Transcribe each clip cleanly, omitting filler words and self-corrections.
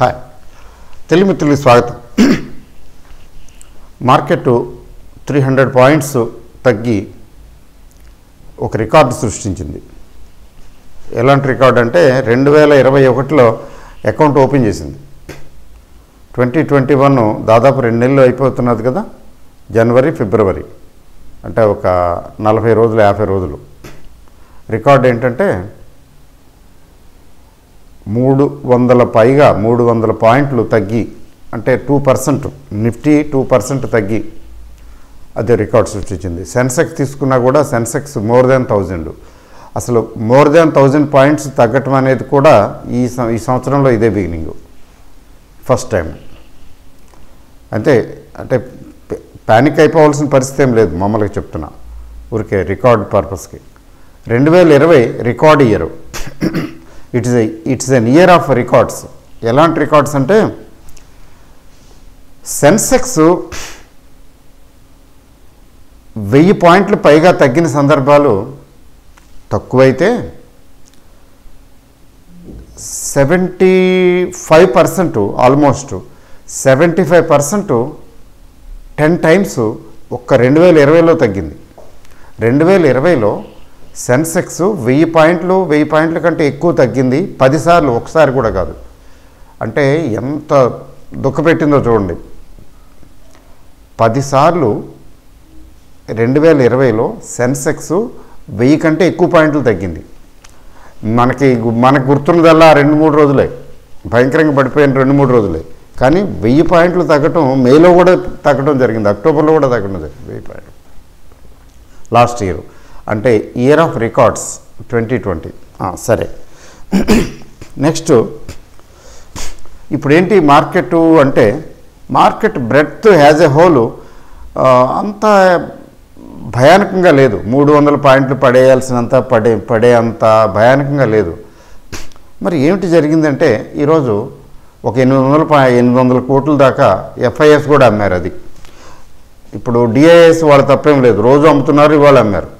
Hi Telugu మిత్రులకు స్వాగతం. Market 300 points తగ్గి ఒక రికార్డు సృష్టించింది. ఎలాంటి రికార్డు అంటే 2021లో అకౌంట్ ఓపెన్ చేసింది. 2021 దాదాపు 2 నెలలు అయిపోతున్నది కదా, జనవరి ఫిబ్రవరి అంటే ఒక 40 రోజులు 50 రోజులు. రికార్డు ఏంటంటే 300 పైగా 300 పాయింట్లు తగ్గి, అంటే 2%, నిఫ్టీ 2% తగ్గి అదే రికార్డ్ సృష్టించింది. సెన్సెక్స్ తీసుకున్నా కూడా సెన్సెక్స్ మోర్ దాన్ 1000, అసలు మోర్ దాన్ 1000 పాయింట్స్ తగ్గటం అనేది కూడా ఈ సంవత్సరంలో ఇదే బిగినింగ్, ఫస్ట్ టైం. అంటే ప్యానిక్ అయిపోవాల్సిన పరిస్థితి ఏం లేదు, మామూలుగా చెప్తున్నా, ఊరికే రికార్డ్ పర్పస్కి. 2020 record year. It's an year of records. ఎలాంటి రికార్డ్స్ అంటే సెన్సెక్స్ 1000 పాయింట్లు పైగా తగ్గిన సందర్భాలు తక్కువైతే 75%, ఆల్మోస్ట్ 75% 10 టైమ్స్ ఒక్క 2020లో తగ్గింది. 2020లో సెన్సెక్స్ 1000 పాయింట్ల కంటే ఎక్కువ తగ్గింది 10 సార్లు, ఒకసారి కూడా కాదు. అంటే ఎంత దుఃఖపెట్టిందో చూడండి. 10 సార్లు 2020లో సెన్సెక్స్ 1000 కంటే ఎక్కువ పాయింట్లు తగ్గింది. మనకు గుర్తున్నదల్లా 2-3 రోజులే, భయంకరంగా పడిపోయిన 2-3 రోజులే. కానీ 1000 పాయింట్లు తగ్గటం మేలో కూడా తగ్గడం జరిగింది, అక్టోబర్లో కూడా తగ్గడం జరిగింది 1000 పాయింట్లు లాస్ట్ ఇయర్. అంటే ఇయర్ ఆఫ్ రికార్డ్స్ 2020. సరే, నెక్స్ట్ ఇప్పుడేంటి మార్కెట్ అంటే, market breadth as a whole అంత భయానకంగా లేదు. 300 పాయింట్లు పడేయాల్సినంత పడే అంత భయానకంగా లేదు. మరి ఏమిటి జరిగిందంటే, ఈరోజు ఒక 800 కోట్ల దాకా ఎఫ్ఐఎస్ కూడా అమ్మారు. అది ఇప్పుడు డిఐఎస్ వాళ్ళు తప్పేం లేదు, రోజు అమ్ముతున్నారు, ఇవాళ అమ్మారు.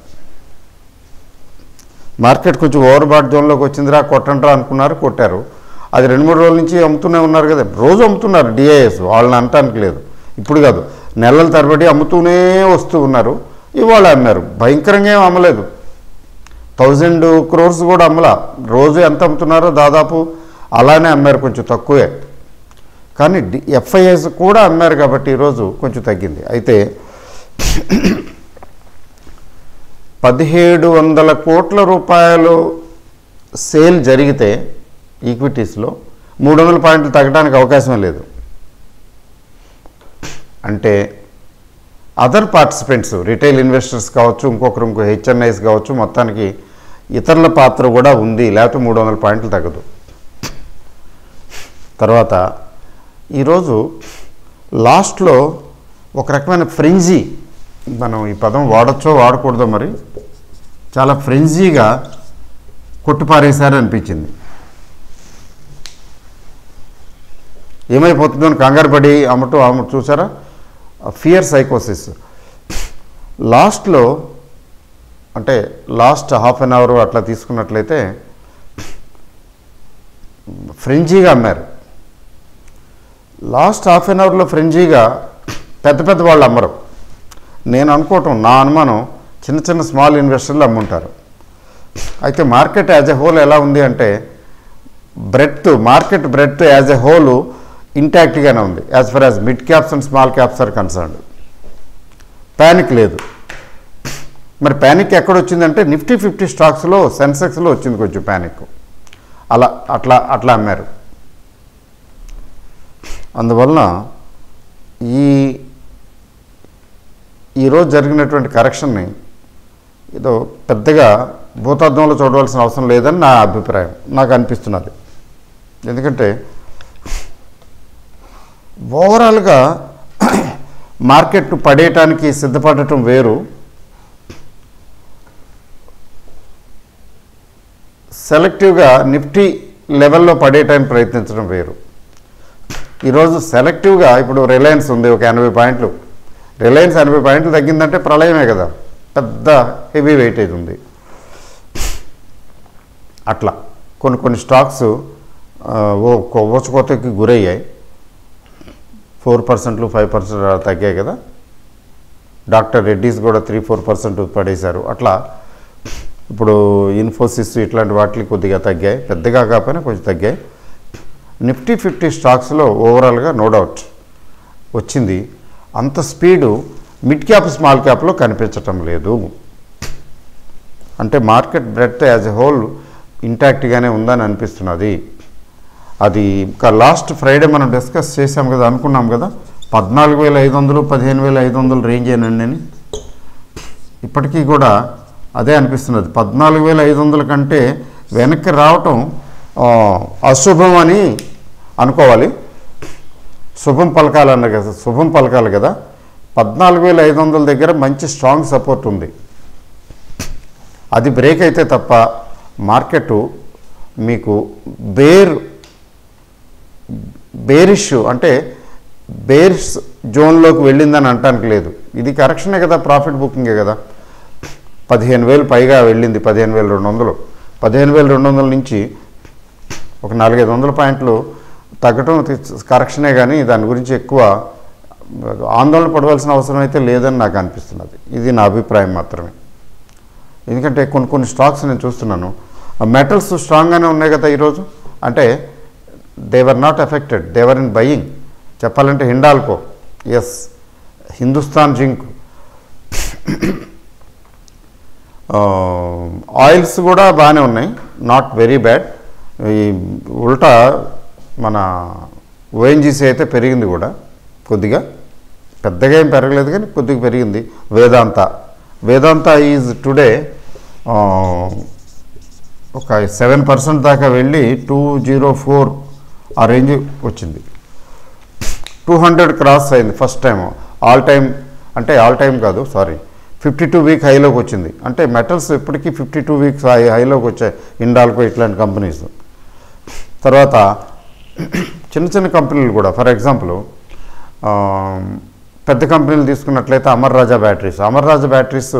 మార్కెట్ కొంచెం ఓవర్ బాట్ జోన్లోకి వచ్చిందిరా, కొట్టంటారా అనుకున్నారు, కొట్టారు. అది 2-3 రోజుల నుంచి అమ్ముతూనే ఉన్నారు కదా, రోజు అమ్ముతున్నారు డిఐఎస్, వాళ్ళని అనటానికి లేదు. ఇప్పుడు కాదు, నెలల తరబడి అమ్ముతూనే వస్తూ ఉన్నారు, ఇవాళ అమ్మారు. భయంకరంగా ఏం అమ్మలేదు, 1000 crores కూడా అమ్మలా. రోజు ఎంత అమ్ముతున్నారో దాదాపు అలానే అమ్మారు, కొంచెం తక్కువే. కానీ ఎఫ్ఐఎస్ కూడా అమ్మారు కాబట్టి ఈరోజు కొంచెం తగ్గింది. అయితే 1700 కోట్ల రూపాయలు సేల్ జరిగితే ఈక్విటీస్లో 300 పాయింట్లు తగ్గడానికి అవకాశం లేదు. అంటే అదర్ పార్టిసిపెంట్స్, రిటైల్ ఇన్వెస్టర్స్ కావచ్చు, ఇంకో హెచ్ఎన్ఐస్ కావచ్చు, మొత్తానికి ఇతరుల పాత్ర కూడా ఉంది, లేకపోతే 300 పాయింట్లు తగ్గదు. తర్వాత ఈరోజు లాస్ట్లో ఒక రకమైన ఫ్రెంజీ, మనం ఈ పదం వాడచ్చో వాడకూడదో మరి, చాలా ఫ్రెంజీగా కొట్టుపారేశారు అనిపించింది. ఏమైపోతుందో అని కంగారు పడి అమ్మటం చూసారా, ఫియర్ సైకోసిస్. లాస్ట్లో అంటే లాస్ట్ హాఫ్ అన్ అవర్ అట్లా తీసుకున్నట్లయితే ఫ్రెంజీగా అమ్మారు. లాస్ట్ హాఫ్ అన్ అవర్లో ఫ్రెంజీగా పెద్ద వాళ్ళు అమ్మరు. నేను అనుకోవటం, నా అనుమానం, చిన్న స్మాల్ ఇన్వెస్టర్లు అమ్ముంటారు. అయితే మార్కెట్ యాజ్ ఎ హోల్ ఎలా ఉంది అంటే, market breadth as a whole ఇంటాక్ట్గానే ఉంది, as far as mid caps and small caps are concerned. Panic లేదు. మరి ప్యానిక్ ఎక్కడొచ్చిందంటే నిఫ్టీ 50 స్టాక్స్లో, సెన్సెక్స్లో వచ్చింది కొంచెం ప్యానిక్. అట్లా అమ్మారు. అందువలన ఈరోజు జరిగినటువంటి కరెక్షన్ని ఏదో పెద్దగా భూతార్థంలో చూడవలసిన అవసరం లేదని నా అభిప్రాయం, నాకు అనిపిస్తున్నది. ఎందుకంటే ఓవరాల్గా మార్కెట్ పడేయటానికి సిద్ధపడటం వేరు, సెలెక్టివ్గా నిఫ్టీ లెవెల్లో పడేయటానికి ప్రయత్నించడం వేరు. ఈరోజు సెలెక్టివ్గా ఇప్పుడు రిలయన్స్ ఉంది, ఒక 80 పాయింట్లు. రిలయన్స్ 80 పాయింట్లు తగ్గిందంటే ప్రళయమే కదా, పెద్ద హెవీ వెయిటేజ్ ఉంది. అట్లా కొన్ని స్టాక్స్ ఊచకోతకి గురయ్యాయి. 4%, 5% తగ్గాయి కదా. డాక్టర్ రెడ్డీస్ కూడా 3-4% పడేశారు. అట్లా ఇప్పుడు ఇన్ఫోసిస్ ఇట్లాంటి వాటికి కొద్దిగా తగ్గాయి, పెద్దగా కాకపోయినా కొంచెం తగ్గాయి. నిఫ్టీ 50 స్టాక్స్లో ఓవరాల్గా నో డౌట్ వచ్చింది. అంత స్పీడు మిడ్ క్యాప్ స్మాల్ క్యాప్లో కనిపించటం లేదు. అంటే market breadth as a whole ఇంటాక్ట్గానే ఉందని అనిపిస్తున్నది. అది ఇంకా లాస్ట్ ఫ్రైడే మనం డిస్కస్ చేసాం కదా, అనుకున్నాం కదా 14,500, 15,500 రేంజ్ ఏనండి అని. ఇప్పటికీ కూడా అదే అనిపిస్తున్నది. 14,500 కంటే వెనక్కి రావటం అశుభం అని అనుకోవాలి. శుభం పలకాలన్న కదా, శుభం పలకాలి కదా. 14,500 దగ్గర మంచి స్ట్రాంగ్ సపోర్ట్ ఉంది. అది బ్రేక్ అయితే తప్ప మార్కెట్ మీకు బేరిష్ అంటే బేర్స్ జోన్లోకి వెళ్ళిందని అనటానికి లేదు. ఇది కరెక్షనే కదా, ప్రాఫిట్ బుకింగే కదా. 15,000 పైగా వెళ్ళింది, 15,200. 15,200 నుంచి ఒక 400-500 పాయింట్లు తగ్గటం కరెక్షనే, కానీ దాని గురించి ఎక్కువ ఆందోళన పడవలసిన అవసరం అయితే లేదని నాకు అనిపిస్తున్నది. ఇది నా అభిప్రాయం మాత్రమే. ఎందుకంటే కొన్ని స్టాక్స్ నేను చూస్తున్నాను, మెటల్స్ స్ట్రాంగ్గానే ఉన్నాయి కదా ఈరోజు. అంటే they're not affected, they're in buying. చెప్పాలంటే Hindalco, yes, Hindustan zinc, oils కూడా బాగానే ఉన్నాయి, నాట్ వెరీ బ్యాడ్. ఈ ఉల్టా మన ఓఎన్జీసీ అయితే పెరిగింది కూడా కొద్దిగా, పెద్దగా ఏం పెరగలేదు కానీ కొద్దిగా పెరిగింది. వేదాంత ఈజ్ టుడే ఒక 7% దాకా వెళ్ళి 204 ఆ రేంజ్ వచ్చింది. 200 క్రాస్ అయింది ఫస్ట్ టైం. ఆల్ టైం కాదు, సారీ, 52 వీక్ హైలోకి వచ్చింది. అంటే మెటల్స్ ఇప్పటికీ 52 వీక్స్ హైలోకి వచ్చాయి, హిండాల్కో ఇట్లాంటి కంపెనీస్. తర్వాత చిన్న కంపెనీలు కూడా, ఫర్ ఎగ్జాంపుల్ పెద్ద కంపెనీలు తీసుకున్నట్లయితే అమర్ రాజా బ్యాటరీస్,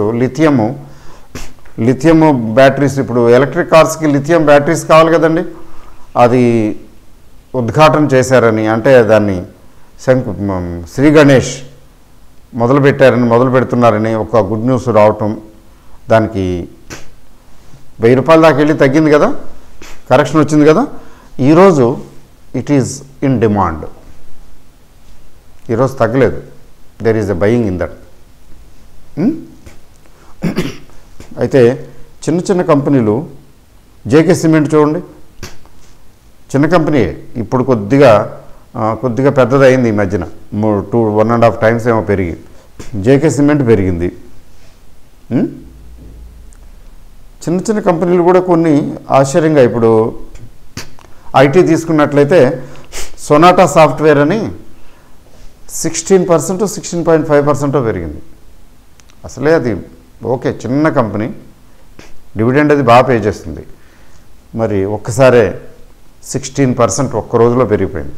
లిథియం బ్యాటరీస్. ఇప్పుడు ఎలక్ట్రిక్ కార్స్కి లిథియం బ్యాటరీస్ కావాలి కదండి, అది ఉద్ఘాటన చేశారని, అంటే దాన్ని శ్రీ గణేష్ మొదలు పెడుతున్నారని ఒక గుడ్ న్యూస్ రావటం, దానికి 1000 రూపాయల దాకా వెళ్ళి తగ్గింది కదా, కరెక్షన్ వచ్చింది కదా. ఈరోజు ఇట్ ఈజ్ ఇన్ డిమాండ్. ఈరోజు తగ్గలేదు, there is a buying in that. అయితే చిన్న కంపెనీలు, జేకే సిమెంట్ చూడండి, చిన్న కంపెనీయే, ఇప్పుడు కొద్దిగా పెద్దదైంది ఈ మధ్యన, 1.5 టైమ్స్ ఏమో పెరిగి. జేకే సిమెంట్ పెరిగింది. చిన్న కంపెనీలు కూడా కొన్ని ఆశ్చర్యంగా, ఇప్పుడు ఐటీ తీసుకున్నట్లయితే సొనాటా సాఫ్ట్వేర్ అని 16%, 16.5% పెరిగింది. అసలే అది ఓకే, చిన్న కంపెనీ, డివిడెండ్ అది బాగా పే చేస్తుంది. మరి ఒక్కసారే 16% ఒక్క రోజులో పెరిగిపోయింది.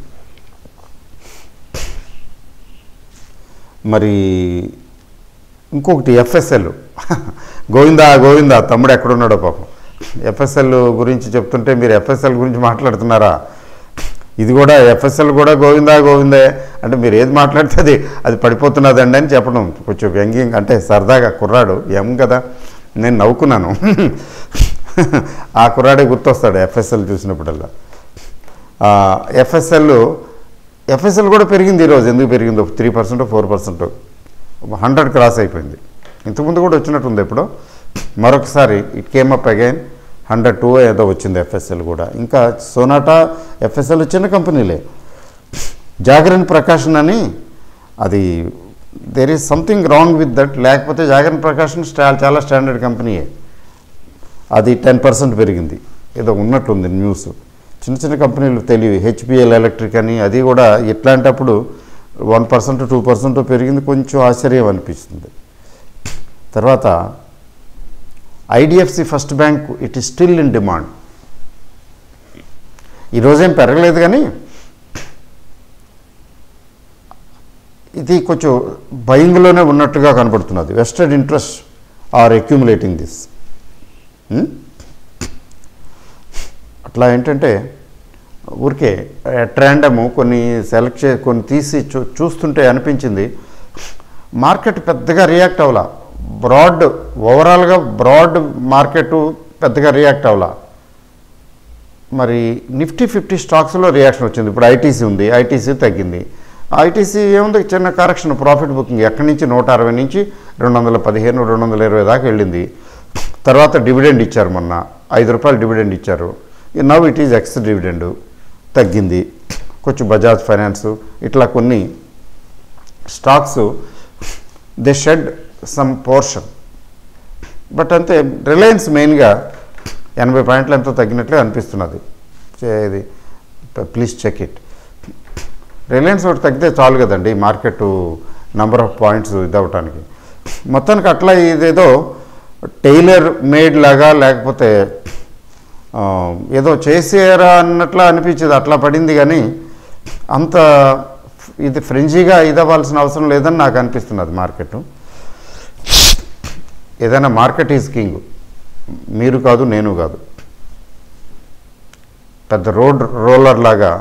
మరి ఇంకొకటి ఎఫ్ఎస్ఎల్, గోవిందా తమ్ముడు ఎక్కడున్నాడో పాపం. ఎఫ్ఎస్ఎల్ గురించి చెప్తుంటే మీరు ఎఫ్ఎస్ఎల్ గురించి మాట్లాడుతున్నారా? ఇది కూడా ఎఫ్ఎస్ఎల్ కూడా గోవిందే అంటే మీరు ఏది మాట్లాడితే అది పడిపోతున్నదండి అని చెప్పడం కొంచెం వ్యంగ్యం, అంటే సరదాగా కుర్రాడు కదా, నేను నవ్వుకున్నాను. ఆ కుర్రాడే గుర్తొస్తాడు ఎఫ్ఎస్ఎల్ చూసినప్పుడల్లా. ఎఫ్ఎస్ఎల్ కూడా పెరిగింది ఈరోజు. ఎందుకు పెరిగిందో 3%, 4%, 100 క్రాస్ అయిపోయింది. ఇంతకుముందు కూడా వచ్చినట్టుంది ఎప్పుడో, మరొకసారి ఇట్ కేమ్ అప్ అగైన్ 102 ఏదో వచ్చింది ఎఫ్ఎస్ఎల్ కూడా. ఇంకా సోనాటా, ఎఫ్ఎస్ఎల్ చిన్న కంపెనీలే. జాగరణ్ ప్రకాశన్ అని, అది there is something wrong with that, లేకపోతే జాగరణ్ ప్రకాశన్ చాలా స్టాండర్డ్ కంపెనీయే. అది 10% పెరిగింది ఏదో ఉన్నట్టుంది న్యూస్. చిన్న కంపెనీలు తెలివి, హెచ్పిఎల్ ఎలక్ట్రిక్ అని, అది కూడా ఇట్లాంటప్పుడు 1%, 2% పెరిగింది, కొంచెం ఆశ్చర్యం అనిపిస్తుంది. తర్వాత IDFC first bank, it is still in demand. ఈరోజేం పెరగలేదు కానీ ఇది కొంచెం బయింగ్లోనే ఉన్నట్టుగా కనబడుతున్నది. Vested interest are accumulating this. అట్లా ఏంటంటే ఊరికే ఎట్ ర్యాండము కొన్ని సెలెక్ట్ కొన్ని తీసి చూస్తుంటే అనిపించింది మార్కెట్ పెద్దగా రియాక్ట్ అవ్వాల, ఓవరాల్గా బ్రాడ్ మార్కెట్ పెద్దగా రియాక్ట్ అవ్వాల. మరి నిఫ్టీ 50 స్టాక్స్లో రియాక్షన్ వచ్చింది. ఇప్పుడు ఐటీసీ ఉంది, ఐటీసీ తగ్గింది. ఐటీసీ ఏముంది, చిన్న కరెక్షన్, ప్రాఫిట్ బుకింగ్ ఎక్కడి నుంచి 160 నుంచి 215, 220 దాకా వెళ్ళింది. తర్వాత డివిడెండ్ ఇచ్చారు, మొన్న ₹5 డివిడెండ్ ఇచ్చారు. Now it is X dividend తగ్గింది. కొంచెం బజాజ్ ఫైనాన్స్ ఇట్లా కొన్ని stocks they shed some portion. But అంతే రిలయన్స్ మెయిన్గా 80 పాయింట్లు ఎంతో తగ్గినట్లే అనిపిస్తున్నది. ఇది ప్లీజ్ చెక్ ఇట్. రిలయన్స్ ఒకటి తగ్గితే చాలు కదండి మార్కెట్ నెంబర్ ఆఫ్ పాయింట్స్ ఇదవటానికి. మొత్తానికి అట్లా ఇదేదో టైలర్ మేడ్ లాగా లేకపోతే ఏదో చేసేరా అన్నట్లా అనిపించేది, అట్లా పడింది. కానీ అంత ఇది ఫ్రెంజీగా ఇదవ్వాల్సిన అవసరం లేదని నాకు అనిపిస్తున్నది మార్కెట్. ఏదైనా మార్కెట్ ఈజ్ కింగ్, మీరు కాదు నేను కాదు. పెద్ద రోలర్ లాగా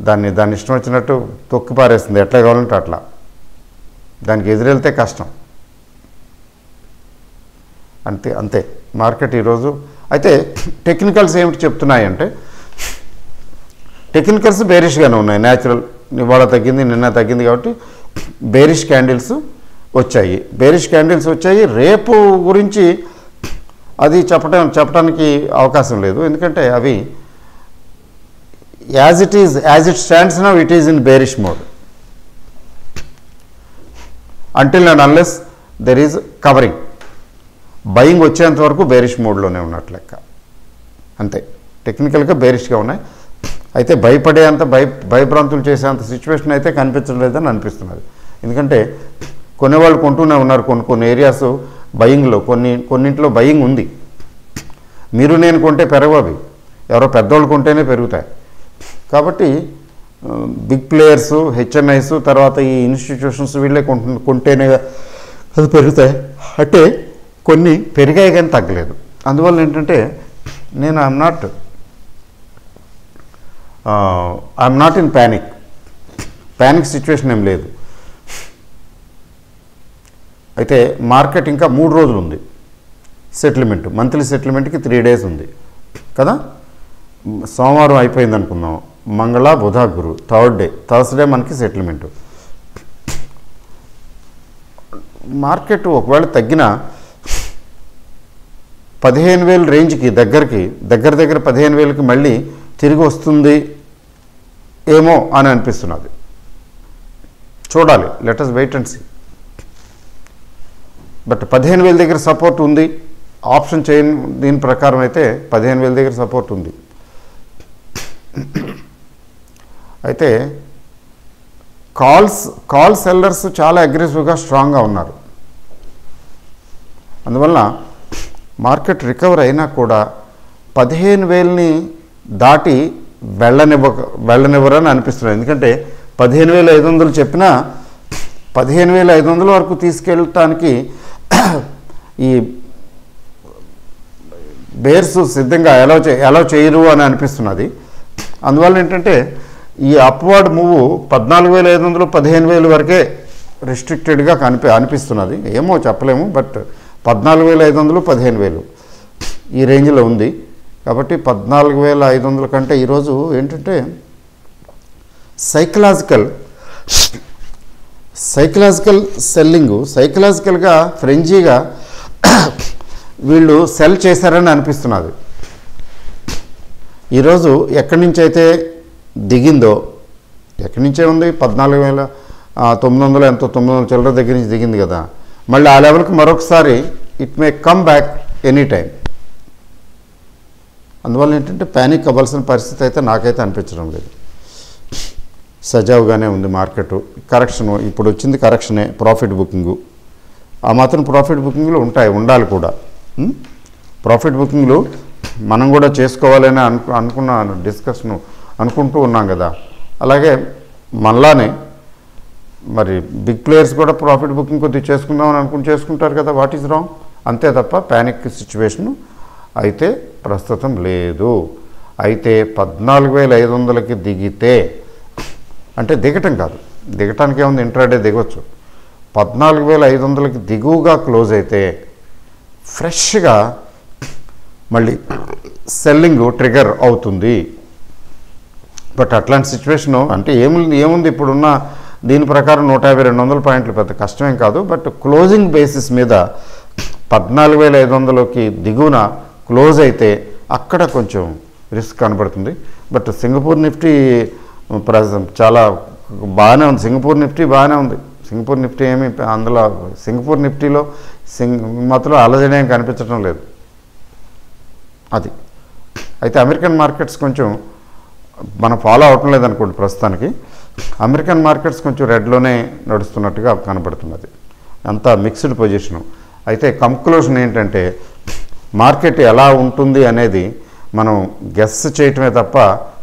దాన్ని ఇష్టం వచ్చినట్టు తొక్కి పారేస్తుంది, ఎట్లా కావాలంటే అట్లా. దానికి ఎదురెళ్తే కష్టం. అంతే మార్కెట్ ఈరోజు. అయితే టెక్నికల్స్ ఏమిటి చెప్తున్నాయంటే, టెక్నికల్స్ బేరిష్గానే ఉన్నాయి. న్యాచురల్ ఇవాళ తగ్గింది, నిన్న తగ్గింది కాబట్టి బేరిష్ క్యాండిల్స్ వచ్చాయి. రేపు గురించి అది చెప్పడానికి అవకాశం లేదు, ఎందుకంటే అవి as it stands now it is in bearish mode until and unless there is covering. Buying వచ్చేంత వరకు బేరిష్ మోడ్లోనే ఉన్నట్లు లెక్క. అంతే, టెక్నికల్గా బేరిష్గా ఉన్నాయి. అయితే భయపడేంత భయభ్రాంతులు చేసేంత సిచ్యువేషన్ అయితే కనిపించడం లేదని అనిపిస్తున్నది. ఎందుకంటే కొనేవాళ్ళు కొంటూనే ఉన్నారు. కొన్ని ఏరియాస్ బయింగ్లో, కొన్నింటిలో బయింగ్ ఉంది. మీరు నేను కొంటే పెరగవి, ఎవరో పెద్దోళ్ళు కొంటేనే పెరుగుతాయి. కాబట్టి బిగ్ ప్లేయర్స్, హెచ్ఎన్ఐస్, తర్వాత ఈ ఇన్స్టిట్యూషన్స్ వీళ్ళే కొంటేనే అది పెరుగుతాయి. అంటే కొన్ని పెరిగాయి కానీ తగ్గలేదు. అందువల్ల ఏంటంటే నేను I'm not in panic situation ఏం లేదు. అయితే మార్కెట్ ఇంకా 3 రోజులు ఉంది సెటిల్మెంట్, మంత్లీ సెటిల్మెంట్కి 3 days ఉంది కదా. సోమవారం అయిపోయింది అనుకుందాం, మంగళ, బుధ, గురు, థర్స్డే మనకి సెటిల్మెంట్. మార్కెట్ ఒకవేళ తగ్గిన 15,000 రేంజ్కి దగ్గర 15,000కి మళ్ళీ తిరిగి వస్తుంది ఏమో అని అనిపిస్తున్నది. చూడాలి, let us wait and see. But 15,000 దగ్గర సపోర్ట్ ఉంది. ఆప్షన్ చైన్ దీని ప్రకారం అయితే 15,000 దగ్గర సపోర్ట్ ఉంది. అయితే కాల్ సెల్లర్స్ చాలా అగ్రెసివ్గా స్ట్రాంగ్గా ఉన్నారు. అందువల్ల మార్కెట్ రికవర్ అయినా కూడా 15,000ని దాటి వెళ్ళనివ్వరని అనిపిస్తున్నారు. ఎందుకంటే 15,500 చెప్పినా 15,500 వరకు తీసుకెళ్ళటానికి ఈ బేర్స్ సిద్ధంగా ఎలా చేయరు అని అనిపిస్తున్నది. అందువల్ల ఏంటంటే ఈ అప్వర్డ్ మూవ్ 14,500, 15,000 వరకే రిస్ట్రిక్టెడ్గా అనిపిస్తున్నది. ఏమో చెప్పలేము, బట్ 14,500, 15,000 ఈ రేంజ్లో ఉంది. కాబట్టి 14,500 కంటే ఈరోజు ఏంటంటే సైకలాజికల్ సెల్లింగు, సైకలాజికల్గా ఫ్రెంజీగా వీళ్ళు సెల్ చేశారని అనిపిస్తున్నది. ఈరోజు ఎక్కడి నుంచి అయితే దిగిందో, ఎక్కడి నుంచే ఉంది, 14,900 ఎంతో 900 చిల్లర దగ్గర నుంచి దిగింది కదా. మళ్ళీ ఆ లెవెల్కి మరొకసారి it may come back any time. అందువల్ల ఏంటంటే ప్యానిక్ అవ్వాల్సిన పరిస్థితి అయితే నాకైతే అనిపించడం లేదు. సజావుగానే ఉంది మార్కెట్. కరెక్షన్ ఇప్పుడు వచ్చింది, కరెక్షనే, ప్రాఫిట్ బుకింగు ఆ మాత్రం ప్రాఫిట్ బుకింగ్లు ఉండాలి కూడా. ప్రాఫిట్ బుకింగ్లు మనం కూడా చేసుకోవాలని డిస్కషన్ అనుకుంటూ ఉన్నాం కదా. అలాగే మనలానే మరి బిగ్ ప్లేయర్స్ కూడా ప్రాఫిట్ బుకింగ్ కొద్దిగా చేసుకుందామని చేసుకుంటారు కదా. What is wrong? అంతే తప్ప ప్యానిక్ సిచ్యువేషను అయితే ప్రస్తుతం లేదు. అయితే 14,500కి దిగితే, అంటే దిగటం కాదు, దిగటానికి ఏముంది, ఇంట్రాడే దిగొచ్చు. 14,500కి దిగువగా క్లోజ్ అయితే ఫ్రెష్గా మళ్ళీ సెల్లింగ్ ట్రిగర్ అవుతుంది. బట్ అట్లాంటి సిచ్యువేషను అంటే ఏముంది ఇప్పుడున్న దీని ప్రకారం 150-200 పాయింట్లు పెద్ద కష్టమేం కాదు. బట్ క్లోజింగ్ బేసిస్ మీద 14,500కి దిగువన క్లోజ్ అయితే అక్కడ కొంచెం రిస్క్ కనబడుతుంది. బట్ సింగపూర్ నిఫ్టీ చాలా బాగానే ఉంది. సింగపూర్ నిఫ్టీ బాగానే ఉంది. సింగపూర్ నిఫ్టీ ఏమి అందులో సింగపూర్ నిఫ్టీలో మాత్రం అలజడేం కనిపించడం లేదు. అది అయితే అమెరికన్ మార్కెట్స్ కొంచెం మనం ఫాలో అవటం లేదనుకోండి ప్రస్తుతానికి. అమెరికన్ మార్కెట్స్ కొంచెం రెడ్లోనే నడుస్తున్నట్టుగా కనబడుతున్నది. అంతా మిక్స్డ్ పొజిషను. అయితే కంక్లూషన్ ఏంటంటే మార్కెట్ ఎలా ఉంటుంది అనేది మనం గెస్ చేయటమే తప్ప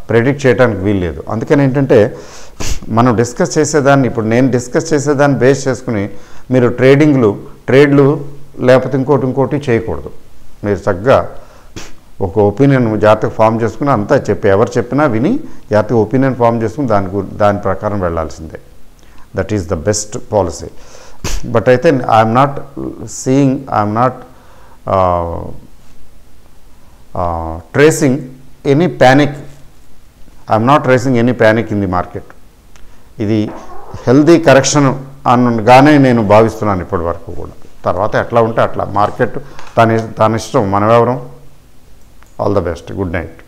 ప్రెడిక్ట్ చేయడానికి వీల్లేదు. అందుకని ఏంటంటే మనం డిస్కస్ చేసేదాన్ని, ఇప్పుడు నేను డిస్కస్ చేసేదాన్ని బేస్ చేసుకుని మీరు ట్రేడ్లు లేకపోతే ఇంకోటి చేయకూడదు. మీరు చక్కగా ఒక ఒపీనియన్ జాగ్రత్తగా ఫామ్ చేసుకుని అంతా ఎవరు చెప్పినా విని జాగ్రత్తగా ఒపీనియన్ ఫామ్ చేసుకుని దాని ప్రకారం వెళ్ళాల్సిందే. That is the best policy. But అయితే I'm not tracing any panic. I'm not racing any panic in the market. ఇది హెల్దీ కరెక్షన్ అనగానే నేను భావిస్తున్నాను ఇప్పటి వరకు కూడా. తర్వాత ఎట్లా ఉంటే అట్లా మార్కెట్ తన ఇష్టం, మనమెవరం. All the best. Good night.